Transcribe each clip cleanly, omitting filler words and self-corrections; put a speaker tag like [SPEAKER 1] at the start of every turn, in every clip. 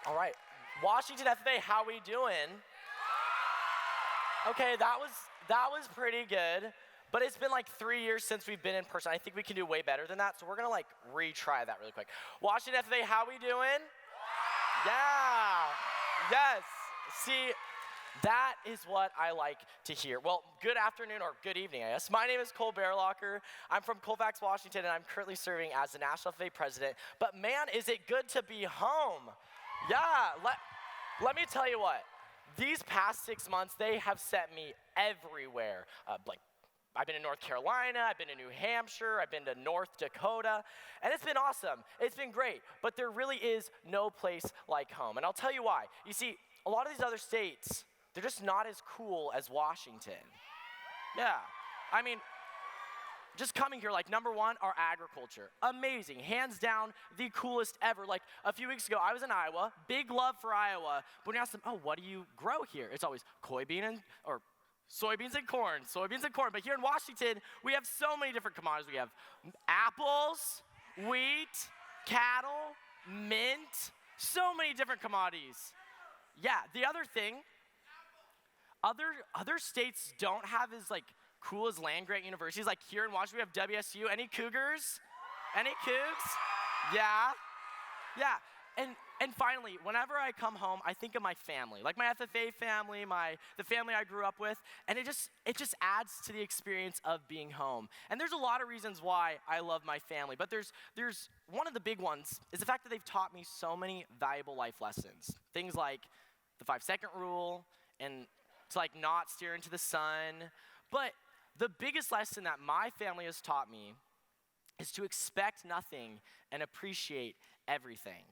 [SPEAKER 1] All right. Washington FFA, how we doing? Okay, that was pretty good. But it's been like 3 years since we've been in person. I think we can do way better than that. So we're gonna like retry that really quick. Washington FFA, how we doing? Yeah. Yes. See, that is what I like to hear. Well, good afternoon or good evening, I guess. My name is Baerlocher. I'm from Colfax, Washington, and I'm currently serving as the National FFA president. But man, is it good to be home. Yeah, let me tell you what. These past 6 months, they have sent me everywhere. I've been in North Carolina, I've been in New Hampshire, I've been to North Dakota, and it's been awesome. It's been great, but there really is no place like home. And I'll tell you why. You see, a lot of these other states, they're just not as cool as Washington. Yeah, I mean, just coming here, like number one, our agriculture. Amazing, hands down, the coolest ever. Like a few weeks ago, I was in Iowa, big love for Iowa. But when you ask them, oh, what do you grow here? It's always soybeans and corn, soybeans and corn. But here in Washington, we have so many different commodities. We have apples, wheat, cattle, mint, so many different commodities. Yeah, the other thing, other states don't have as like cool as land-grant universities. Like here in Washington, we have WSU. Any Cougars? Any Cougs? Yeah. And finally, whenever I come home, I think of my family, like my FFA family, the family I grew up with, and it just adds to the experience of being home. And there's a lot of reasons why I love my family, but there's one of the big ones is the fact that they've taught me so many valuable life lessons. Things like the 5-second rule and to like not steer into the sun. But the biggest lesson that my family has taught me is to expect nothing and appreciate everything.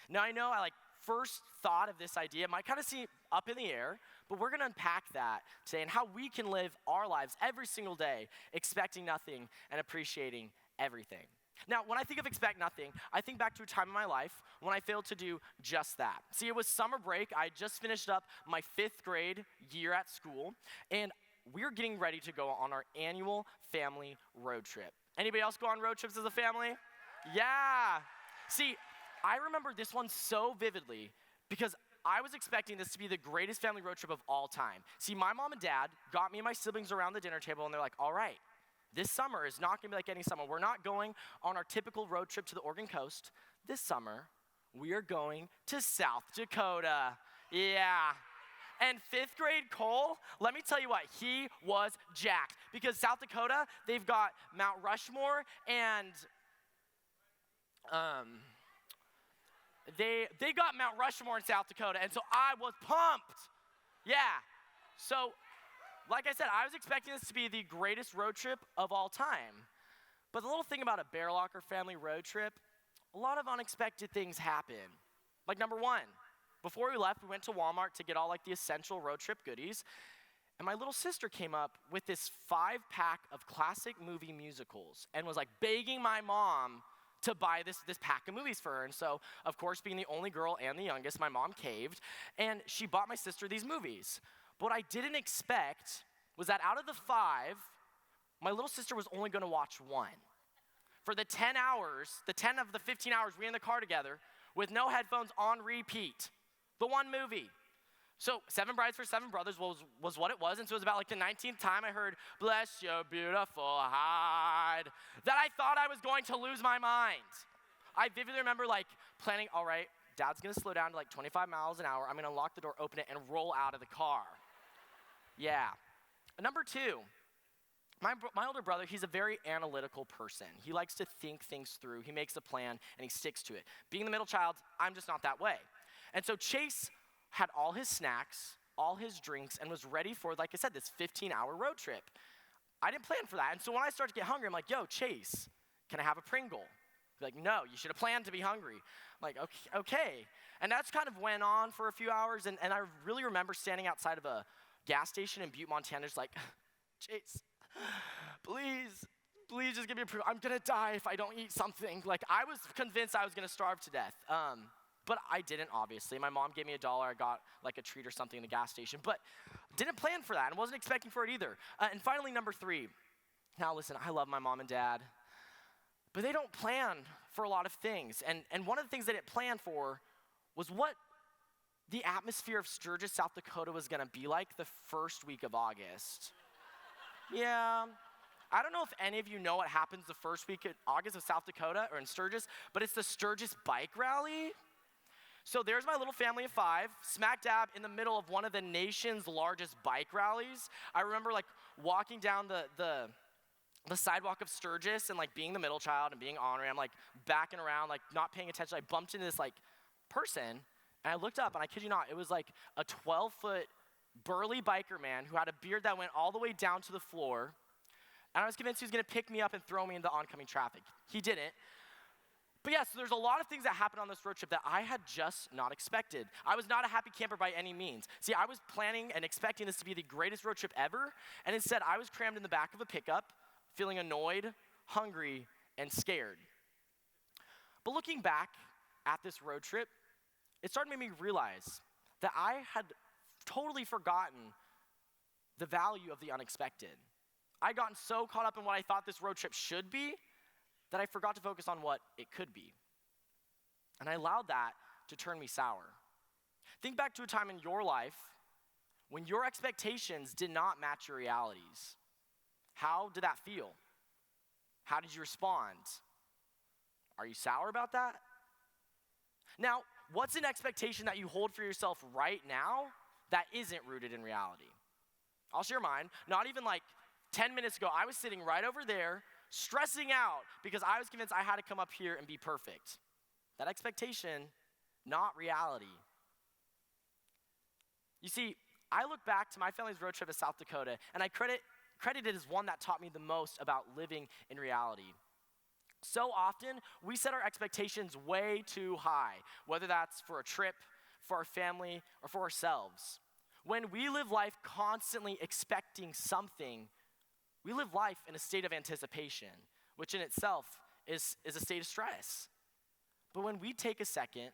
[SPEAKER 1] Now, I know I first thought of this idea, might kind of seem up in the air, but we're going to unpack that today and how we can live our lives every single day, expecting nothing and appreciating everything. Now, when I think of expect nothing, I think back to a time in my life when I failed to do just that. See, it was summer break. I just finished up my 5th grade year at school, and we're getting ready to go on our annual family road trip. Anybody else go on road trips as a family? Yeah. See, I remember this one so vividly because I was expecting this to be the greatest family road trip of all time. See, my mom and dad got me and my siblings around the dinner table, and they're like, all right, this summer is not going to be like any summer. We're not going on our typical road trip to the Oregon coast. This summer, we are going to South Dakota. Yeah. And 5th grade Cole, let me tell you what, he was jacked. Because South Dakota, they've got Mount Rushmore and they got Mount Rushmore in South Dakota, and so I was pumped. Yeah. So, like I said, I was expecting this to be the greatest road trip of all time. But the little thing about a Baerlocher family road trip, a lot of unexpected things happen. Like number one, before we left, we went to Walmart to get all the essential road trip goodies, and my little sister came up with this 5-pack of classic movie musicals and was begging my mom to buy this pack of movies for her. And so, of course, being the only girl and the youngest, my mom caved, and she bought my sister these movies. But what I didn't expect was that out of the 5, my little sister was only going to watch 1. For the 10 of the 15 hours we were in the car together, with no headphones on repeat, the one movie. So 7 Brides for 7 Brothers was what it was, and so it was about the 19th time I heard, bless your beautiful hide, that I thought I was going to lose my mind. I vividly remember planning, all right, Dad's gonna slow down to 25 miles an hour, I'm gonna unlock the door, open it, and roll out of the car. Yeah. Number 2, my older brother, he's a very analytical person. He likes to think things through, he makes a plan, and he sticks to it. Being the middle child, I'm just not that way. And so Chase had all his snacks, all his drinks, and was ready for, like I said, this 15-hour road trip. I didn't plan for that. And so when I started to get hungry, I'm like, yo, Chase, can I have a Pringle? He's like, no, you should have planned to be hungry. I'm like, okay. And that's kind of went on for a few hours, and I really remember standing outside of a gas station in Butte, Montana, just like, Chase, please just give me a Pringle. I'm going to die if I don't eat something. I was convinced I was going to starve to death. But I didn't, obviously. My mom gave me $1. I got a treat or something in the gas station. But didn't plan for that and wasn't expecting for it either. And finally, number 3. Now listen, I love my mom and dad. But they don't plan for a lot of things. And one of the things they didn't plan for was what the atmosphere of Sturgis, South Dakota was gonna be like the first week of August. Yeah, I don't know if any of you know what happens the first week of August of South Dakota or in Sturgis, but it's the Sturgis Bike Rally. So there's my little family of 5, smack dab in the middle of one of the nation's largest bike rallies. I remember like walking down the sidewalk of Sturgis and like being the middle child and being ornery. I'm like backing around, like not paying attention. I bumped into this like person and I looked up and I kid you not, it was like a 12-foot burly biker man who had a beard that went all the way down to the floor. And I was convinced he was gonna pick me up and throw me into oncoming traffic. He didn't. But yeah, so there's a lot of things that happened on this road trip that I had just not expected. I was not a happy camper by any means. See, I was planning and expecting this to be the greatest road trip ever, and instead I was crammed in the back of a pickup, feeling annoyed, hungry, and scared. But looking back at this road trip, it started to make me realize that I had totally forgotten the value of the unexpected. I'd gotten so caught up in what I thought this road trip should be that I forgot to focus on what it could be. And I allowed that to turn me sour. Think back to a time in your life when your expectations did not match your realities. How did that feel? How did you respond? Are you sour about that? Now, what's an expectation that you hold for yourself right now that isn't rooted in reality? I'll share mine. Not even like 10 minutes ago, I was sitting right over there stressing out because I was convinced I had to come up here and be perfect. That expectation, not reality. You see, I look back to my family's road trip to South Dakota, and I credit it as one that taught me the most about living in reality. So often, we set our expectations way too high, whether that's for a trip, for our family, or for ourselves. When we live life constantly expecting something, we live life in a state of anticipation, which in itself is a state of stress. But when we take a second,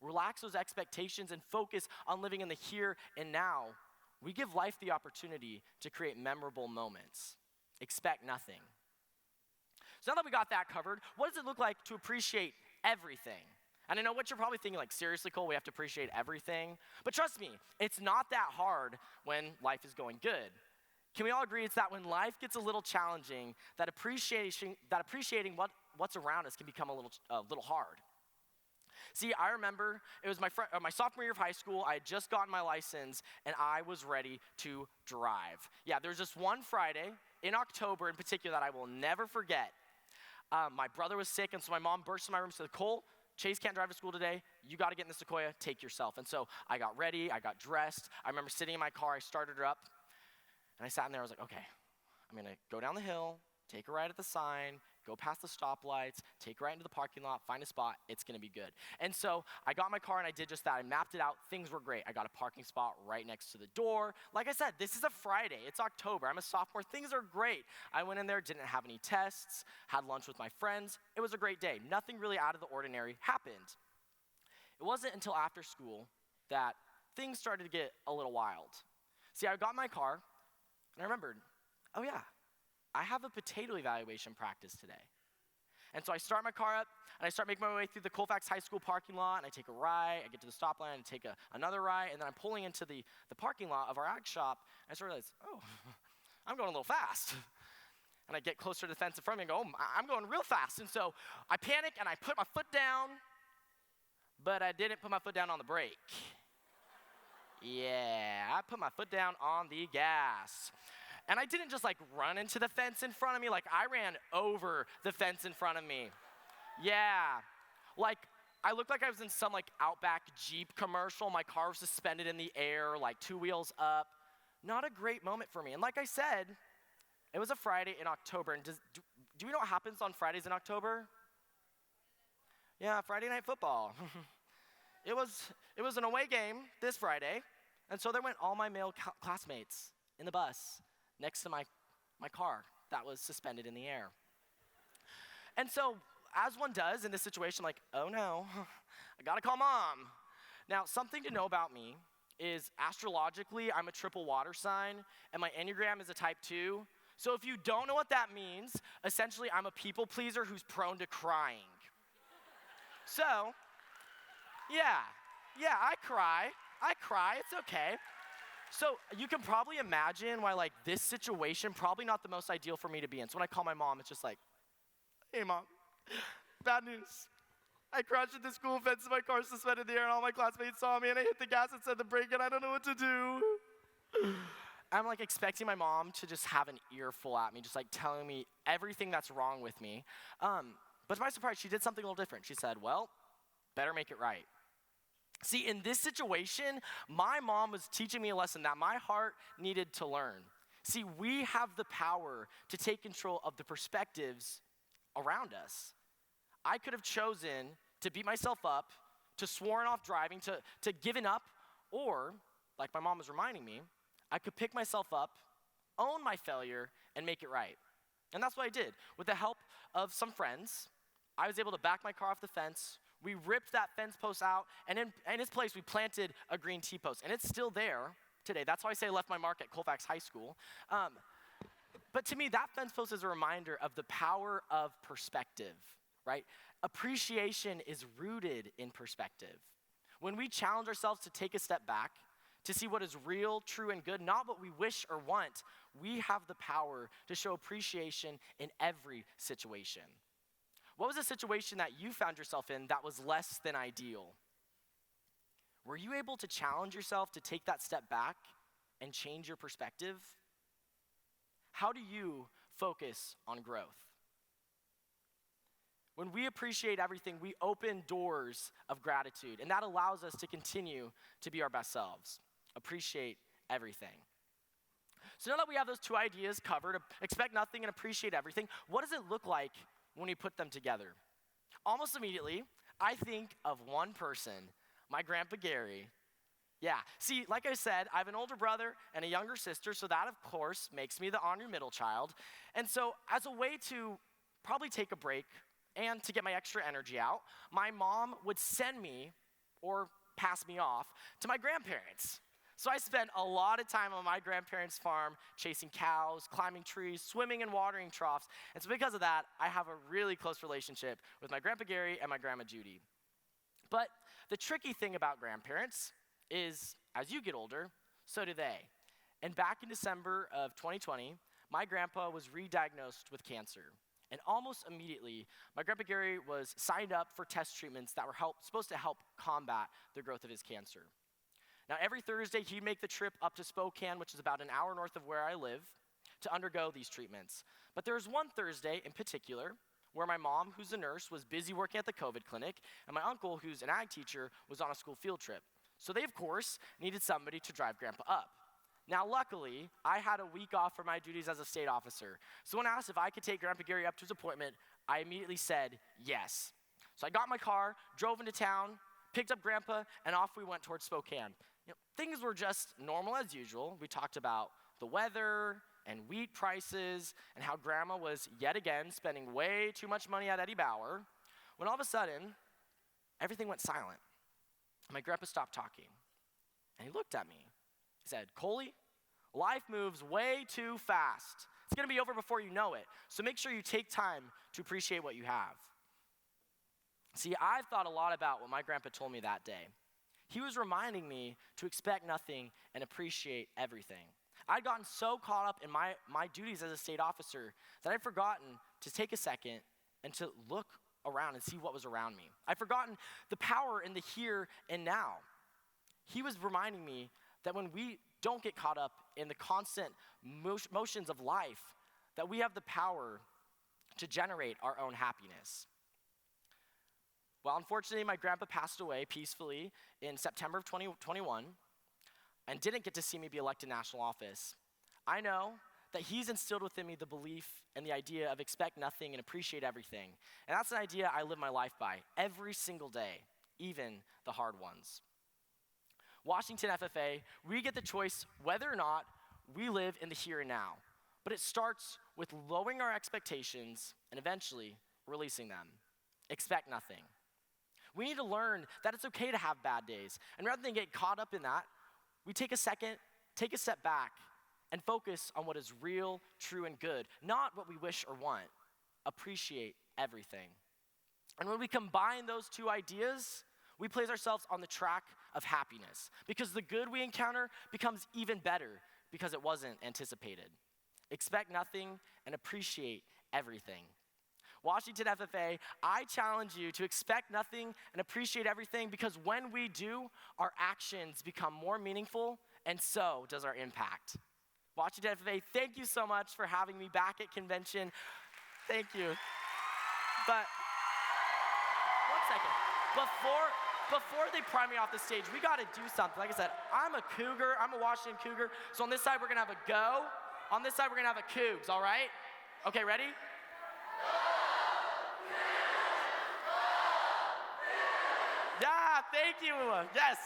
[SPEAKER 1] relax those expectations, and focus on living in the here and now, we give life the opportunity to create memorable moments. Expect nothing. So now that we got that covered, what does it look like to appreciate everything? And I know what you're probably thinking, like, seriously, Cole, we have to appreciate everything? But trust me, it's not that hard when life is going good. Can we all agree it's that when life gets a little challenging, that appreciating what's around us can become a little hard? See, I remember it was my sophomore year of high school. I had just gotten my license, and I was ready to drive. Yeah, there was just one Friday in October in particular that I will never forget. My brother was sick, and so my mom burst in my room and said, Cole, Chase can't drive to school today. You got to get in the Sequoia. Take yourself. And so I got ready. I got dressed. I remember sitting in my car. I started her up. And I sat in there, I was like, okay, I'm gonna go down the hill, take a right at the sign, go past the stoplights, take a right into the parking lot, find a spot, it's gonna be good. And so I got my car and I did just that. I mapped it out, things were great. I got a parking spot right next to the door. Like I said, this is a Friday, it's October, I'm a sophomore, things are great. I went in there, didn't have any tests, had lunch with my friends. It was a great day. Nothing really out of the ordinary happened. It wasn't until after school that things started to get a little wild. See, I got in my car, and I remembered, oh yeah, I have a potato evaluation practice today. And so I start my car up, and I start making my way through the Colfax High School parking lot, and I take a right, I get to the stop line, and take another right, and then I'm pulling into the parking lot of our ag shop, and I sort of realize, oh, I'm going a little fast. And I get closer to the fence in front of me and go, oh, I'm going real fast. And so I panic, and I put my foot down, but I didn't put my foot down on the brake. Yeah, I put my foot down on the gas. And I didn't just like run into the fence in front of me, like I ran over the fence in front of me. Yeah, like I looked like I was in some like Outback Jeep commercial. My car was suspended in the air, like 2 wheels up. Not a great moment for me. And like I said, it was a Friday in October. And do we know what happens on Fridays in October? Yeah, Friday night football. It was an away game this Friday, and so there went all my male classmates in the bus next to my car that was suspended in the air. And so, as one does in this situation, like, oh no, I gotta call mom. Now, something to know about me is astrologically, I'm a triple water sign, and my Enneagram is a type 2. So if you don't know what that means, essentially I'm a people pleaser who's prone to crying. So, yeah, I cry. I cry, it's okay. So you can probably imagine why like this situation, probably not the most ideal for me to be in. So when I call my mom, it's just like, hey mom, bad news. I crashed into school fence and my car suspended in the air and all my classmates saw me and I hit the gas instead of the brake and I don't know what to do. I'm like expecting my mom to just have an earful at me, just like telling me everything that's wrong with me. But to my surprise, she did something a little different. She said, well, better make it right. See, in this situation, my mom was teaching me a lesson that my heart needed to learn. See, we have the power to take control of the perspectives around us. I could have chosen to beat myself up, to sworn off driving, to giving up, or, like my mom was reminding me, I could pick myself up, own my failure, and make it right. And that's what I did. With the help of some friends, I was able to back my car off the fence. We ripped that fence post out, and in its place, we planted a green T-post. And it's still there today. That's why I say I left my mark at Colfax High School. But to me, that fence post is a reminder of the power of perspective, right? Appreciation is rooted in perspective. When we challenge ourselves to take a step back, to see what is real, true, and good, not what we wish or want, we have the power to show appreciation in every situation. What was a situation that you found yourself in that was less than ideal? Were you able to challenge yourself to take that step back and change your perspective? How do you focus on growth? When we appreciate everything, we open doors of gratitude, and that allows us to continue to be our best selves. Appreciate everything. So now that we have those two ideas covered, expect nothing and appreciate everything, what does it look like when we put them together? Almost immediately, I think of one person, my Grandpa Gary. Yeah, see, like I said, I have an older brother and a younger sister, so that, of course, makes me the honorary middle child. And so as a way to probably take a break and to get my extra energy out, my mom would send me or pass me off to my grandparents. So I spent a lot of time on my grandparents' farm chasing cows, climbing trees, swimming in watering troughs. And so because of that, I have a really close relationship with my Grandpa Gary and my Grandma Judy. But the tricky thing about grandparents is as you get older, so do they. And back in December of 2020, my grandpa was re-diagnosed with cancer. And almost immediately, my Grandpa Gary was signed up for test treatments that were supposed to help combat the growth of his cancer. Now, every Thursday, he'd make the trip up to Spokane, which is about an hour north of where I live, to undergo these treatments. But there was one Thursday in particular where my mom, who's a nurse, was busy working at the COVID clinic, and my uncle, who's an ag teacher, was on a school field trip. So they, of course, needed somebody to drive Grandpa up. Now, luckily, I had a week off from my duties as a state officer. So when asked if I could take Grandpa Gary up to his appointment, I immediately said yes. So I got in my car, drove into town, picked up Grandpa, and off we went towards Spokane. Things were just normal as usual. We talked about the weather and wheat prices and how Grandma was yet again spending way too much money at Eddie Bauer, when all of a sudden, everything went silent. My grandpa stopped talking, and he looked at me. He said, Coley, life moves way too fast. It's gonna be over before you know it, so make sure you take time to appreciate what you have. See, I've thought a lot about what my grandpa told me that day. He was reminding me to expect nothing and appreciate everything. I'd gotten so caught up in my duties as a state officer that I'd forgotten to take a second and to look around and see what was around me. I'd forgotten the power in the here and now. He was reminding me that when we don't get caught up in the constant motions of life, that we have the power to generate our own happiness. Well, unfortunately, my grandpa passed away peacefully in September of 2021 and didn't get to see me be elected to national office. I know that he's instilled within me the belief and the idea of expect nothing and appreciate everything. And that's an idea I live my life by every single day, even the hard ones. Washington FFA, we get the choice whether or not we live in the here and now. But it starts with lowering our expectations and eventually releasing them. Expect nothing. We need to learn that it's okay to have bad days. And rather than get caught up in that, we take a second, take a step back, and focus on what is real, true, and good, not what we wish or want. Appreciate everything. And when we combine those two ideas, We place ourselves on the track of happiness because the good we encounter becomes even better because it wasn't anticipated. Expect nothing and appreciate everything. Washington FFA, I challenge you to expect nothing and appreciate everything because when we do, our actions become more meaningful and so does our impact. Washington FFA, thank you so much for having me back at convention. Thank you. But, one second. Before they prime me off the stage, we gotta do something. Like I said, I'm a Cougar, I'm a Washington Cougar. So on this side, we're gonna have a go. On this side, we're gonna have a Cougs, all right? Okay, ready? Yeah, thank you. Yes.